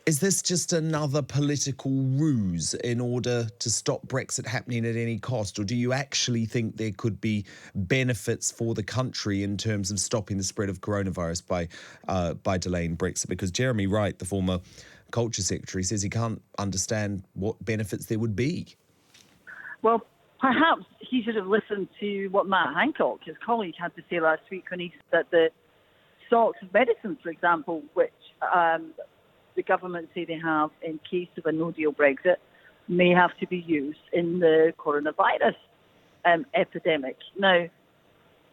Is this just another political ruse in order to stop Brexit happening at any cost? Or do you actually think there could be benefits for the country in terms of stopping the spread of coronavirus by delaying Brexit? Because Jeremy Wright, the former Culture Secretary, says he can't understand what benefits there would be. Well, perhaps he should have listened to what Matt Hancock, his colleague, had to say last week when he said that the stocks of medicines, for example, which the government say they have in case of a no-deal Brexit, may have to be used in the coronavirus epidemic. Now,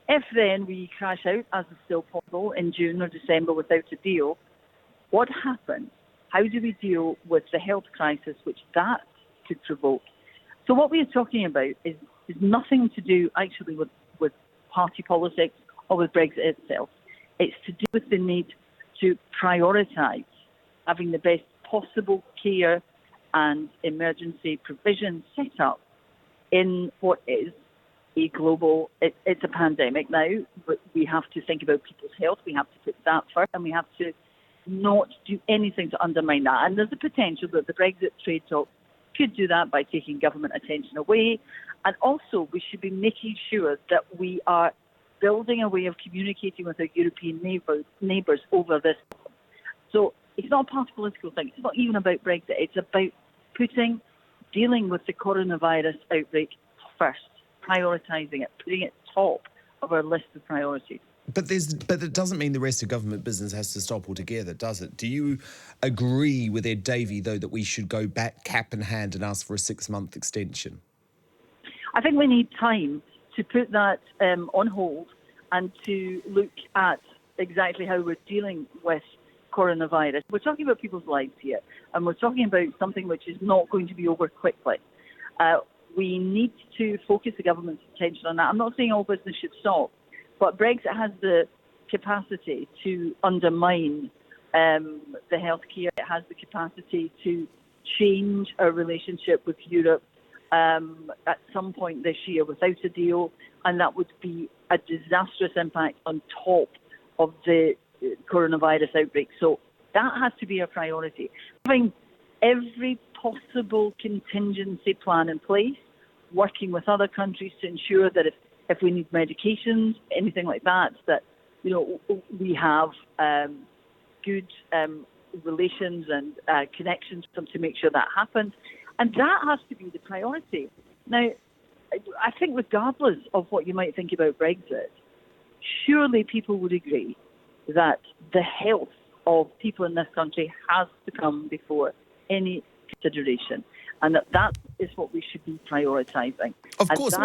if then we crash out, as is still possible, in June or December without a deal, what happens? How do we deal with the health crisis which that could provoke? So what we are talking about is nothing to do actually with party politics or with Brexit itself. It's to do with the need to prioritise having the best possible care and emergency provision set up in what is a global, it's a pandemic now, but we have to think about people's health, we have to put that first, and we have to not do anything to undermine that. And there's a potential that the Brexit trade talks could do that by taking government attention away. And also, we should be making sure that we are building a way of communicating with our European neighbours over this. So it's not a party political thing. It's not even about Brexit. It's about dealing with the coronavirus outbreak first, prioritising it, putting it top of our list of priorities. But it doesn't mean the rest of government business has to stop altogether, does it? Do you agree with Ed Davey, though, that we should go back cap in hand and ask for a 6-month extension? I think we need time to put that on hold and to look at exactly how we're dealing with coronavirus. We're talking about people's lives here, and we're talking about something which is not going to be over quickly. We need to focus the government's attention on that. I'm not saying all business should stop, but Brexit has the capacity to undermine the healthcare. It has the capacity to change our relationship with Europe at some point this year without a deal, and that would be a disastrous impact on top of the coronavirus outbreak. So that has to be a priority. Having every possible contingency plan in place, working with other countries to ensure that if we need medications, anything like that, that we have good relations and connections with them to make sure that happens. And that has to be the priority. Now, I think regardless of what you might think about Brexit, surely people would agree that the health of people in this country has to come before any consideration, and that is what we should be prioritising. Of course,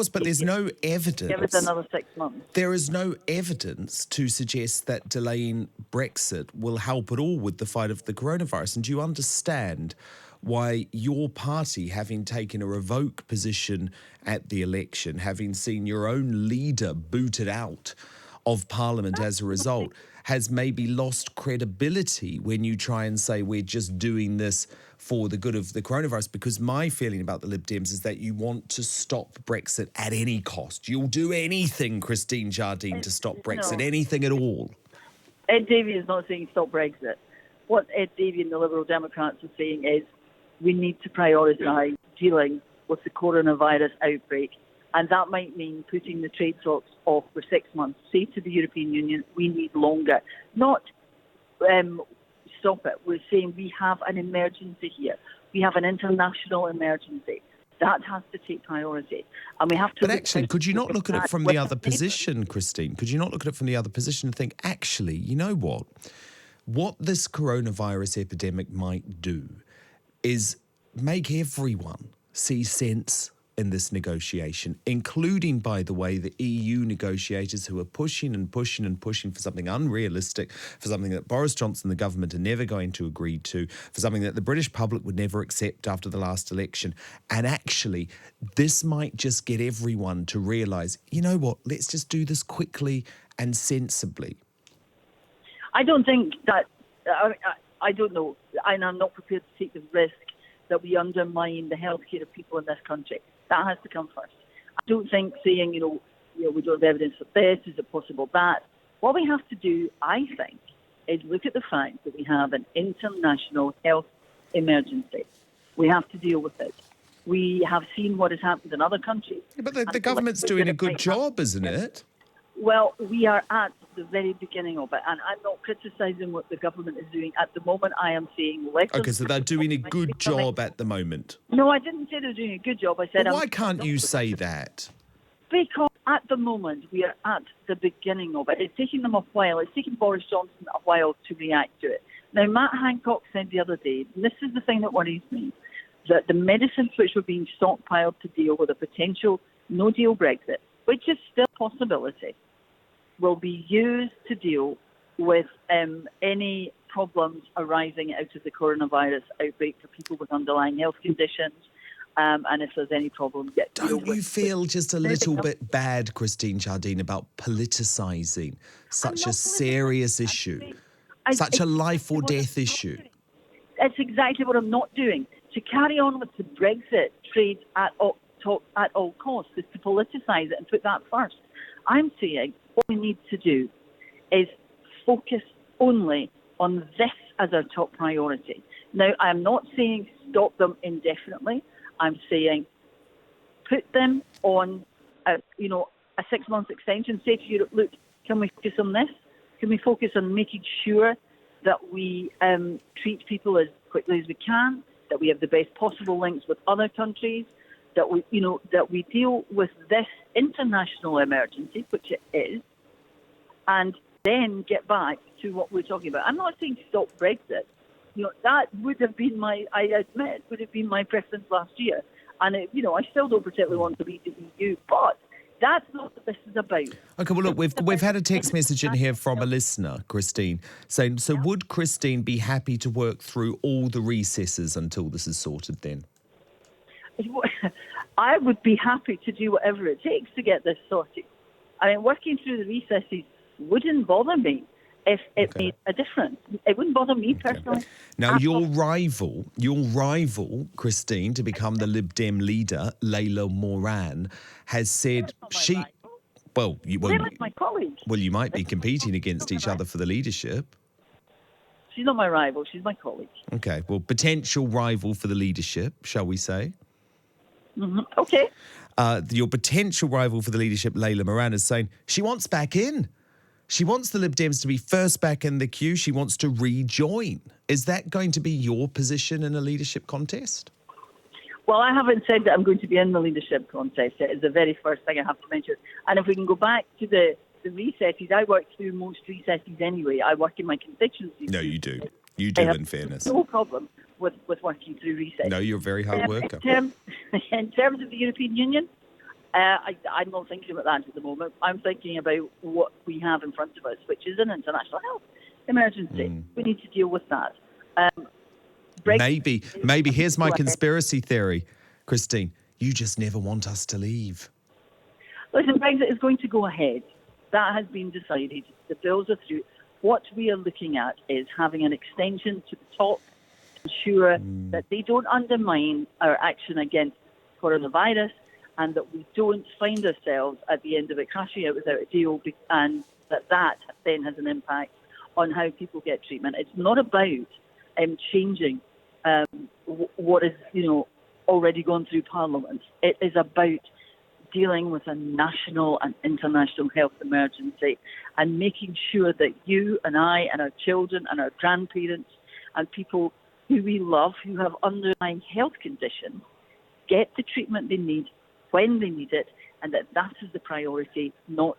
but there's no evidence. Give it another 6 months. There is no evidence to suggest that delaying Brexit will help at all with the fight of the coronavirus. And do you understand why your party, having taken a revoke position at the election, having seen your own leader booted out of Parliament as a result, has maybe lost credibility when you try and say we're just doing this for the good of the coronavirus? Because my feeling about the Lib Dems is that you want to stop Brexit at any cost. You'll do anything, Christine Jardine, to stop Brexit, anything at all. Ed Davey is not saying stop Brexit. What Ed Davey and the Liberal Democrats are saying is we need to prioritise dealing with the coronavirus outbreak. And that might mean putting the trade talks off for 6 months. Say to the European Union, we need longer. Not stop it. We're saying we have an emergency here. We have an international emergency. That has to take priority. And we have to. But actually, could you not look at it from the other position, Christine? Could you not look at it from the other position and think, actually, you know what? What this coronavirus epidemic might do is make everyone see sense in this negotiation, including, by the way, the EU negotiators who are pushing and pushing and pushing for something unrealistic, for something that Boris Johnson and the government are never going to agree to, for something that the British public would never accept after the last election. And actually, this might just get everyone to realise, you know what, let's just do this quickly and sensibly. I don't think that, I don't know, and I'm not prepared to take the risk that we undermine the healthcare of people in this country. That has to come first. I don't think saying, we don't have evidence for this, is it possible that. What we have to do, I think, is look at the fact that we have an international health emergency. We have to deal with it. We have seen what has happened in other countries. Yeah, but the government's doing a good job, isn't it? Well, we are at the very beginning of it, and I'm not criticising what the government is doing. At the moment, I am seeing lessons. Okay, so they're doing a good job at the moment. No, I didn't say they're doing a good job. I said... Well, why can't you say that? Because at the moment, we are at the beginning of it. It's taking them a while. It's taking Boris Johnson a while to react to it. Now, Matt Hancock said the other day, and this is the thing that worries me, that the medicines which were being stockpiled to deal with a potential no-deal Brexit, which is still a possibility, will be used to deal with any problems arising out of the coronavirus outbreak for people with underlying health conditions, and if there's any problem... Don't you feel just a little bit bad, Christine Jardine, about politicising such a serious issue, such a life or death issue? That's exactly what I'm not doing. To carry on with the Brexit trade at all costs is to politicise it and put that first. I'm saying what we need to do is focus only on this as our top priority. Now, I'm not saying stop them indefinitely. I'm saying put them on a 6-month extension. Say to Europe, look, can we focus on this? Can we focus on making sure that we treat people as quickly as we can, that we have the best possible links with other countries, that we deal with this international emergency, which it is, and then get back to what we're talking about. I'm not saying stop Brexit. That would have been I admit, would have been my preference last year. And, I still don't particularly want to leave the EU, but that's not what this is about. Okay, well, look, we've had a text message in here from a listener, Christine, saying, so would Christine be happy to work through all the recesses until this is sorted then? I would be happy to do whatever it takes to get this sorted. I mean, working through the recesses wouldn't bother me if it made a difference. It wouldn't bother me personally. Now, your rival, Christine, to become the Lib Dem leader, Layla Moran, has said she... Well, my colleague. Well, you might be competing against each other for the leadership. She's not my rival. She's my colleague. Okay, well, potential rival for the leadership, shall we say? Mm-hmm. Okay. Your potential rival for the leadership, Layla Moran, is saying she wants back in. She wants the Lib Dems to be first back in the queue. She wants to rejoin. Is that going to be your position in a leadership contest? Well, I haven't said that I'm going to be in the leadership contest. It is the very first thing I have to mention. And if we can go back to the recesses, I work through most recesses anyway. I work in my constituency. No, you do. You do, in fairness. No problem with working through recesses. No, you're a very hard worker. In terms of the European Union, I'm not thinking about that at the moment. I'm thinking about what we have in front of us, which is an international health emergency. We need to deal with that. Maybe here's my conspiracy theory, Christine. You just never want us to leave. Listen, Brexit is going to go ahead. That has been decided. The bills are through. What we are looking at is having an extension to the top to ensure that they don't undermine our action against coronavirus, and that we don't find ourselves at the end of it crashing out without a deal, and that then has an impact on how people get treatment. It's not about changing what is, already gone through Parliament. It is about dealing with a national and international health emergency and making sure that you and I and our children and our grandparents and people who we love who have underlying health conditions get the treatment they need when they need it, and that is the priority, not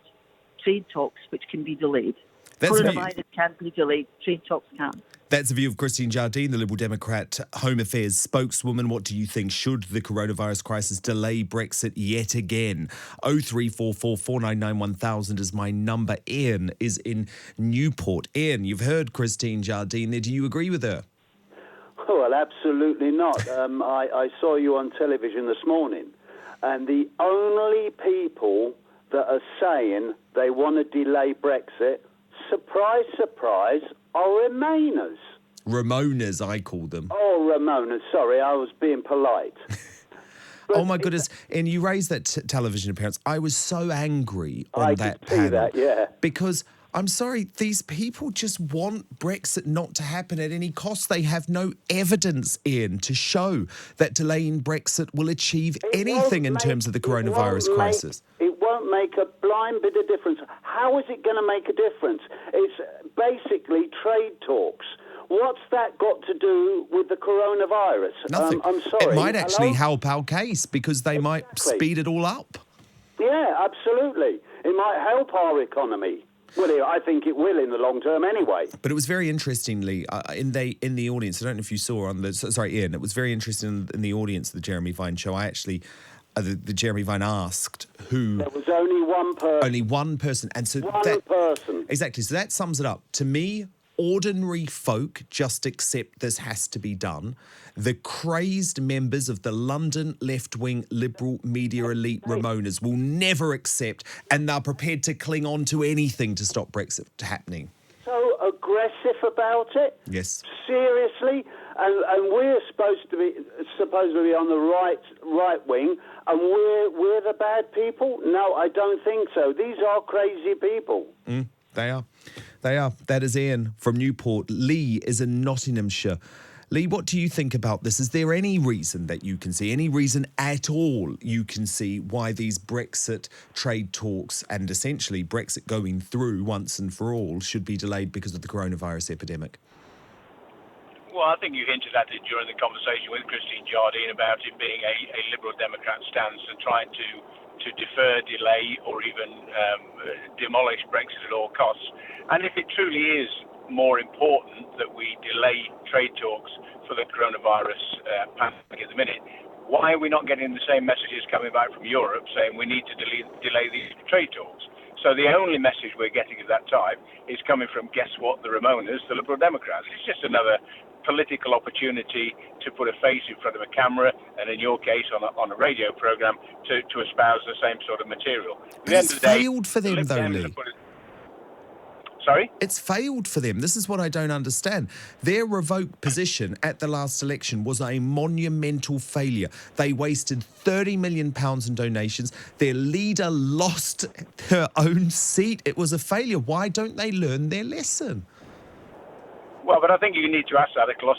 trade talks, which can be delayed. Coronavirus can't be delayed. Trade talks can. That's the view of Christine Jardine, the Liberal Democrat Home Affairs spokeswoman. What do you think? Should the coronavirus crisis delay Brexit yet again? 0344 499 1000 is my number. Ian is in Newport. Ian, you've heard Christine Jardine there. Do you agree with her? Well, absolutely not. I saw you on television this morning, and the only people that are saying they want to delay Brexit, surprise, surprise, are Remainers. Ramonas, I call them. Oh, Ramonas. Sorry, I was being polite. Oh, my goodness. And you raised that television appearance. I was so angry on that panel. That, yeah. Because I'm sorry, these people just want Brexit not to happen at any cost. They have no evidence, Ian, to show that delaying Brexit will achieve anything in terms of the coronavirus crisis. It won't make a blind bit of difference. How is it going to make a difference? It's basically trade talks. What's that got to do with the coronavirus? Nothing. I'm sorry. It might actually Hello? help our case because they might speed it all up. Yeah, absolutely. It might help our economy. Well, I think it will in the long term anyway. But it was very interestingly in the audience. I don't know if you saw on the Ian. It was very interesting in the audience of the Jeremy Vine show. I actually the Jeremy Vine asked who. There was only one person. Only one person, and so one person. Exactly. So that sums it up to me. Ordinary folk just accept this has to be done. The crazed members of the London left-wing liberal media elite Ramonas will never accept, and they're prepared to cling on to anything to stop Brexit happening. So aggressive about it? Yes. Seriously? And we're supposed to be on the right wing, and we're the bad people? No, I don't think so. These are crazy people. They are. They are. That is Ian from Newport. Lee is in Nottinghamshire. Lee, what do you think about this? Is there any reason that you can see, any reason at all you can see why these Brexit trade talks and essentially Brexit going through once and for all should be delayed because of the coronavirus epidemic? Well, I think you hinted at it during the conversation with Christine Jardine about it being a Liberal Democrat stance and trying to defer, delay, or even demolish Brexit at all costs. And if it truly is more important that we delay trade talks for the coronavirus pandemic at the minute, why are we not getting the same messages coming back from Europe saying we need to delay these trade talks? So the only message we're getting at that time is coming from, guess what, the Ramonas, the Liberal Democrats. It's just another political opportunity to put a face in front of a camera, and in your case on a radio program, to espouse the same sort of material. It's failed for them, though, Lee. Sorry? It's failed for them. This is what I don't understand. Their revoked position at the last election was a monumental failure. They wasted £30 million in donations. Their leader lost her own seat. It was a failure. Why don't they learn their lesson? Well, but I think you need to ask that across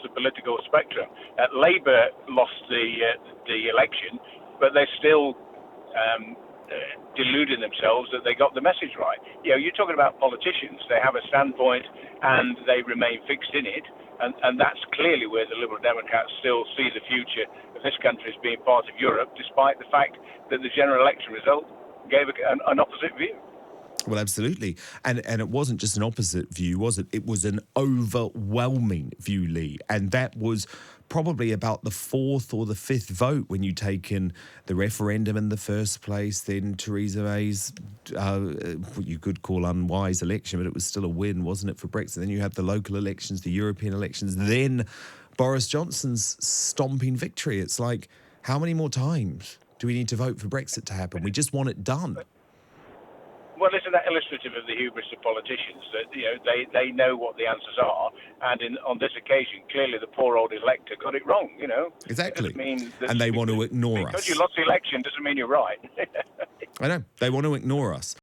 the political spectrum. Labour lost the election, but they're still deluding themselves that they got the message right. You know, you're talking about politicians. They have a standpoint and they remain fixed in it, and that's clearly where the Liberal Democrats still see the future of this country as being part of Europe, despite the fact that the general election result gave an opposite view. Well, absolutely. And it wasn't just an opposite view, was it? It was an overwhelming view, Lee. And that was probably about the fourth or the fifth vote when you take in the referendum in the first place, then Theresa May's, what you could call unwise election, but it was still a win, wasn't it, for Brexit? Then you had the local elections, the European elections, then Boris Johnson's stomping victory. It's like, how many more times do we need to vote for Brexit to happen? We just want it done. Well, isn't that illustrative of the hubris of politicians? That they know what the answers are, and on this occasion, clearly the poor old elector got it wrong. Exactly, and they want to ignore us. Because you lost the election doesn't mean you're right. I know they want to ignore us.